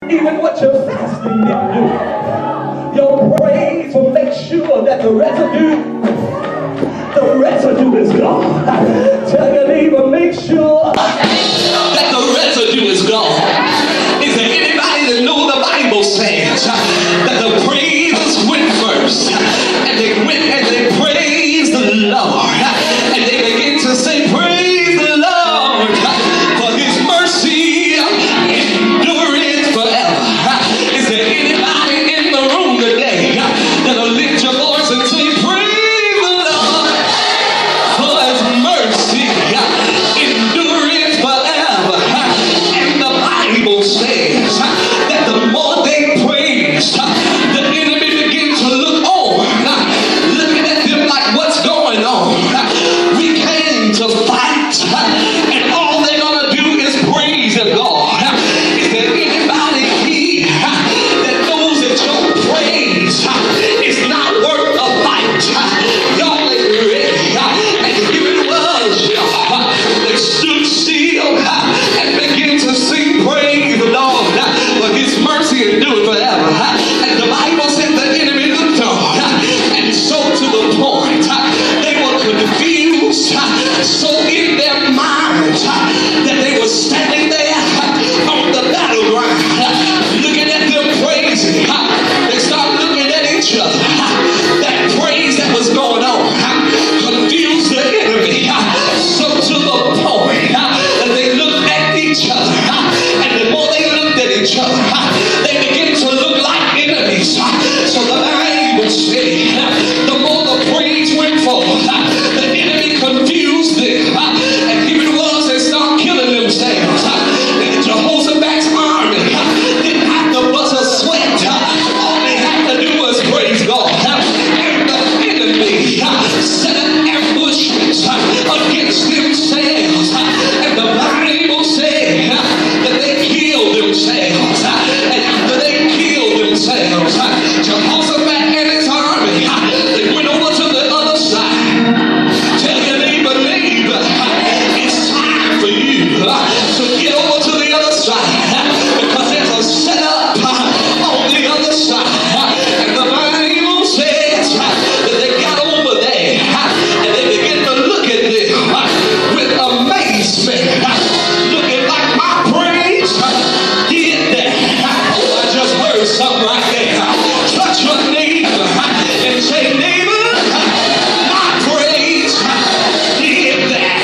Even what your fasting didn't do, your praise will make sure that the residue is gone. Tell your neighbor, make sure that the residue is gone. Is there anybody that know the Bible says that the praisers went first, and they went and they praised the Lord, and they began to say, praise the Lord, for his mercy endureth forever. Is there anybody in the room today that'll lift your voice and say, praise the Lord, for his mercy endureth forever? And the Bible says that the more they praised, the enemy began to look on, looking at them like, what's going on? We came to fight, and all they're gonna do is praise God. Is there anybody here that knows that your praise is not worth a fight? Y'all ain't ready. And here it was, they stood still and began to sing praise the Lord, for his mercy endureth forever. And the Bible said the enemy looked on, and so to the point they were confused, so in their minds that they were standing there on the battleground, looking at them praising. They started looking at each other. That praise that was going on confused the enemy, so to the point that they looked at each other, and the more they looked at each other, they began to look like enemies. So the Bible said the more the praise went forth, the enemy confused them, and here it was, they started killing themselves. And Jehoshaphat's army didn't have to bust a sweat. All they had to do was praise God. And the enemy set an ambushment against themselves. And the Bible said that they killed themselves. And after they killed themselves, Jehoshaphat and his army, they went over to the other side. Tell your neighbor, it's time for you to get over to the other side, because there's a setup on the other side. And the Bible says that they got over there and they began to look at them with amazement, looking like my praise did that. Oh, I just heard something right there. Touch your neighbor and say, neighbor, my praise did that.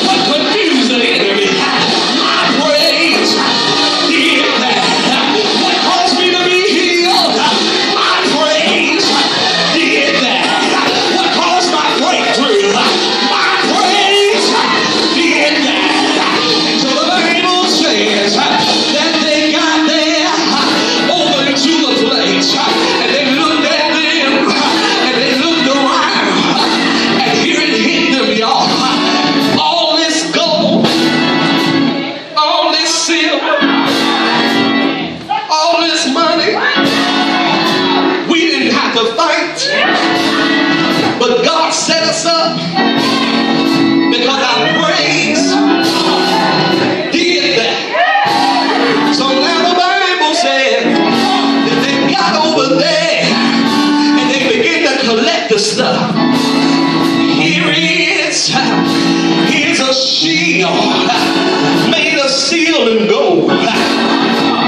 What confused the enemy? My praise did that. What caused me to be healed? My praise did that. What caused my breakthrough? My praise did that. And so the Bible says that they got there over to the place, and they looked at them, and they looked around, and here it hit them, y'all. All this gold, all this silver, all this money, we didn't have to fight, but God set us up because our praise did that. So now the Bible said that they got over there and they began to collect the stuff. Here is, here's a shield made of steel and gold.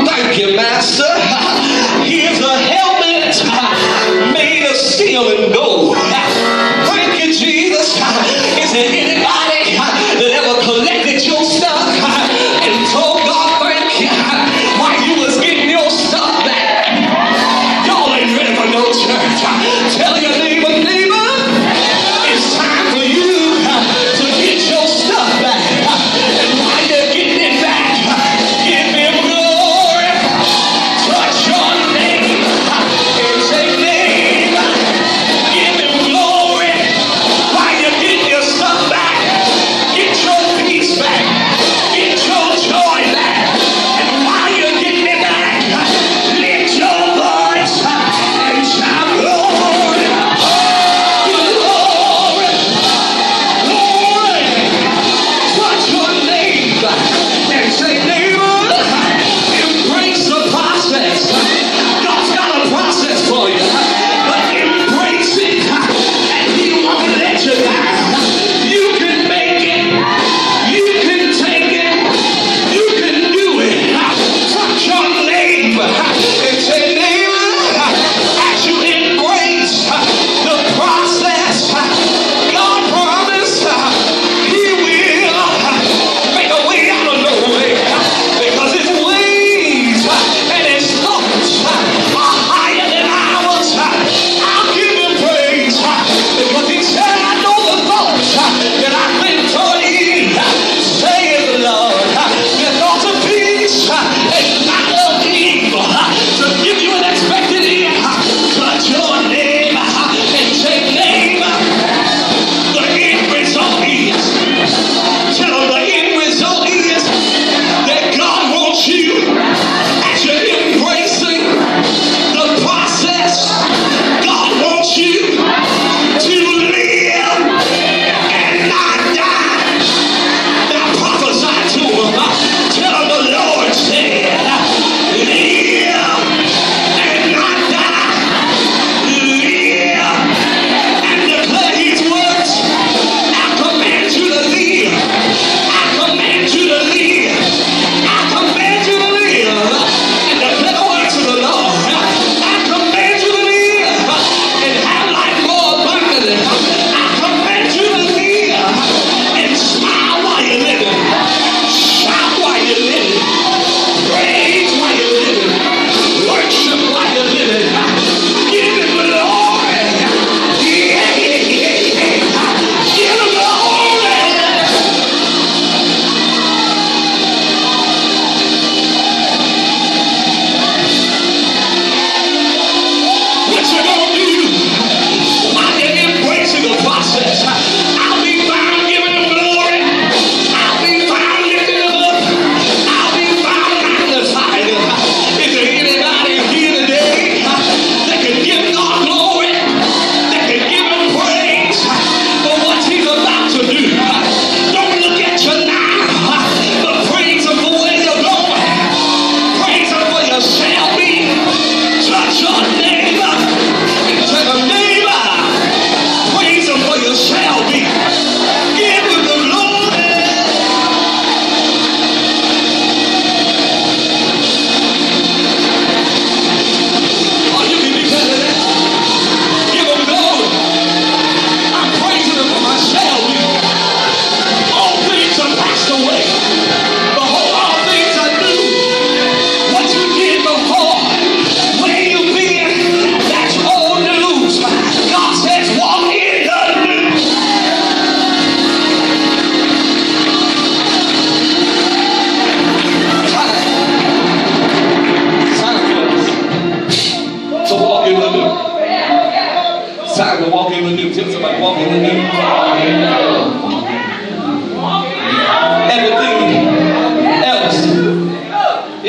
Thank you, Master. Here's a helmet made of steel and gold. Thank you, Jesus. Is there anybody that ever collected your stuff and told God thank you while you was getting your stuff back? Y'all ain't ready for no church. Tell your neighbor, it's time for you to get your stuff back. And while you're getting it back, give him glory. Touch your neighbor and say, neighbor, give him glory while you're getting your stuff back.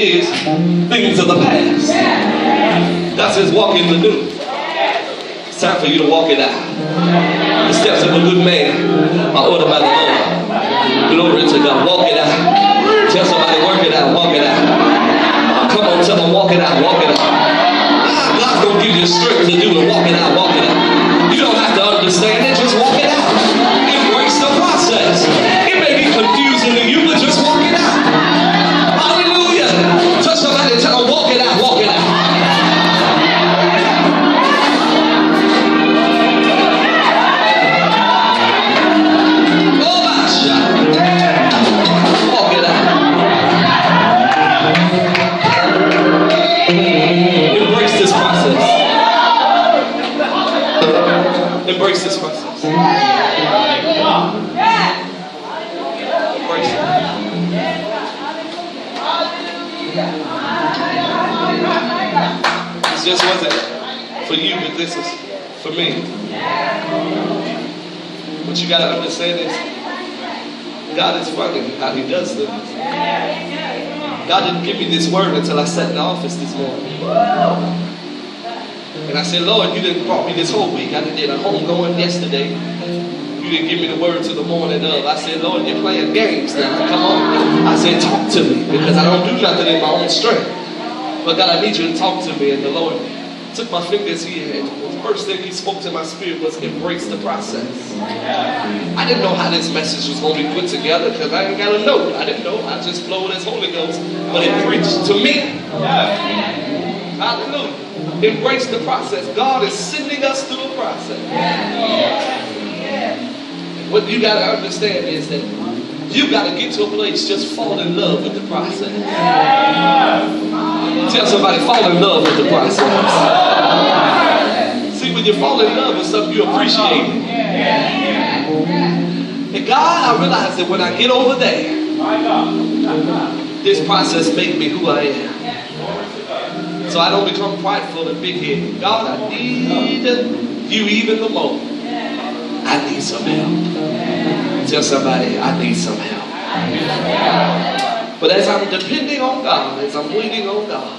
is things of the past. God says, walk in the new. It's time for you to walk it out. The steps of a good man are ordered by the Lord. Glory to God. Walk it out. Tell somebody, work it out. Walk it out. Come on, tell them, walk it out. Walk it out. God's going to give you strength to do it. Walk it out. Walk it out. You don't have to understand it. Just walk it out. Embrace the process. It may be confusing to you, but just walk it out. Hallelujah. Touch somebody and tell them, walk it out. Walk it out. Embrace this process. Embrace this process. Embrace it. This just wasn't for you, but this is for me. What you got to understand is God is funny how He does things. God didn't give me this word until I sat in the office this morning. And I said, Lord, you didn't brought me this whole week. I did a homegoing yesterday. You didn't give me the word till the morning of. I said, Lord, you're playing games now. Come on. I said, talk to me, because I don't do nothing in my own strength. But God, I need you to talk to me. And the Lord took my fingers here, and the first thing He spoke to my spirit was embrace the process. I didn't know how this message was going to be put together, because I ain't got a note. I didn't know. I just flowed as Holy Ghost. But it preached to me. Hallelujah. Embrace the process. God is sending us through a process. What you got to understand is that you got to get to a place, just fall in love with the process. Tell somebody, fall in love with the process. See, when you fall in love with something, you appreciate it. And God, I realize that when I get over there, this process makes me who I am. So I don't become prideful and big-headed. God, I need you even the more. I need some help. Tell somebody, I need some help. But as I'm depending on God, as I'm waiting on God,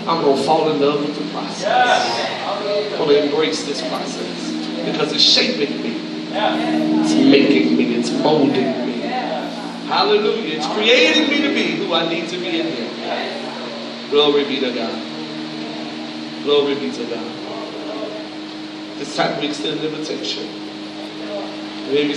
I'm going to fall in love with the process. I'm going to embrace this process because it's shaping me. It's making me. It's molding me. Hallelujah. It's creating me to be who I need to be in Him. Glory be to God. Glory be to God. This time we extend an invitation. Maybe